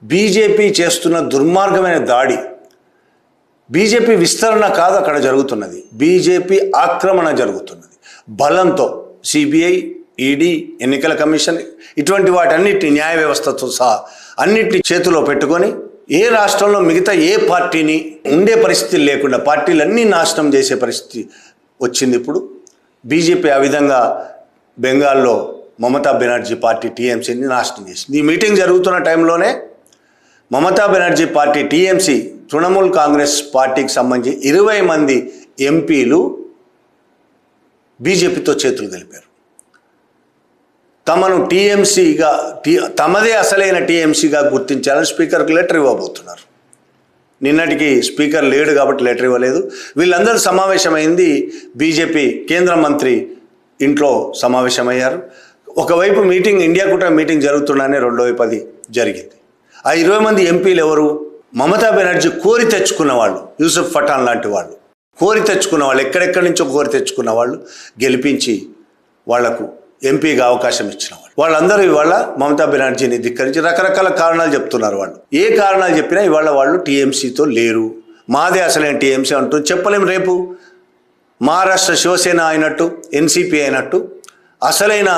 BJP చేస్తున్న దుర్మార్గమైన దాడి, బీజేపీ విస్తరణ కాదు అక్కడ జరుగుతున్నది, బీజేపీ ఆక్రమణ జరుగుతున్నది. బలంతో సిబిఐ, ఈడీ, ఎన్నికల కమిషన్ ఇటువంటి వాటన్నిటిని, న్యాయ వ్యవస్థతో సహా అన్నిటిని చేతిలో పెట్టుకొని ఏ రాష్ట్రంలో మిగతా ఏ పార్టీని ఉండే పరిస్థితి లేకుండా పార్టీలన్నీ నాశనం చేసే పరిస్థితి వచ్చింది. ఇప్పుడు బీజేపీ ఆ విధంగా బెంగాల్లో మమతా బెనర్జీ పార్టీ టీఎంసీని నాశనం చేసింది. ఈ మీటింగ్ జరుగుతున్న టైంలోనే మమతా బెనర్జీ పార్టీ టీఎంసీ, తృణమూల్ కాంగ్రెస్ పార్టీకి సంబంధించి 20 మంది ఎంపీలు బీజేపీతో చేతులు కలిపారు. తమను టీఎంసీగా, తమదే అసలైన టీఎంసీగా గుర్తించాలని స్పీకర్కి లెటర్ ఇవ్వబోతున్నారు. నిన్నటికి స్పీకర్ లేడు కాబట్టి లెటర్ ఇవ్వలేదు. వీళ్ళందరూ సమావేశమైంది బీజేపీ కేంద్ర మంత్రి ఇంట్లో సమావేశమయ్యారు. ఒకవైపు మీటింగ్, ఇండియా కూటమి మీటింగ్ జరుగుతుండగానే రెండో వైపు అది జరిగింది. ఆ 20 మంది ఎంపీలు ఎవరు? మమతా బెనర్జీ కోరి తెచ్చుకున్న వాళ్ళు, యూసుఫ్ పఠాన్ లాంటి వాళ్ళు, కోరి తెచ్చుకున్న వాళ్ళు, ఎక్కడెక్కడి నుంచో కోరి తెచ్చుకున్న వాళ్ళు, గెలిపించి వాళ్లకు ఎంపీగా అవకాశం ఇచ్చిన వాళ్ళు. వాళ్ళందరూ ఇవాళ మమతా బెనర్జీని ధిక్కరించి రకరకాల కారణాలు చెప్తున్నారు. వాళ్ళు ఏ కారణాలు చెప్పినా ఇవాళ వాళ్ళు టీఎంసీతో లేరు, మాదే అసలైన టీఎంసీ అంటూ చెప్పలేం. రేపు మహారాష్ట్ర శివసేన అయినట్టు, ఎన్సీపీ అయినట్టు అసలైన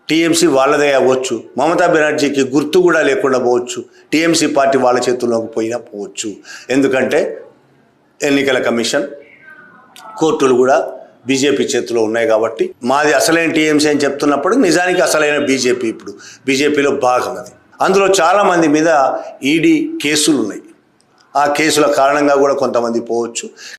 టీఎంసీ వాళ్ళదే అవ్వచ్చు. మమతా బెనర్జీకి గుర్తు కూడా లేకుండా పోవచ్చు. టీఎంసీ పార్టీ వాళ్ళ చేతుల్లోకి పోయినా పోవచ్చు. ఎందుకంటే ఎన్నికల కమిషన్, కోర్టులు కూడా బీజేపీ చేతిలో ఉన్నాయి కాబట్టి మాది అసలైన టీఎంసీ అని చెప్తున్నప్పుడు నిజానికి అసలైన బీజేపీ ఇప్పుడు బీజేపీలో భాగం అది. అందులో చాలామంది మీద ఈడీ కేసులు ఉన్నాయి. ఆ కేసుల కారణంగా కూడా కొంతమంది పోవచ్చు.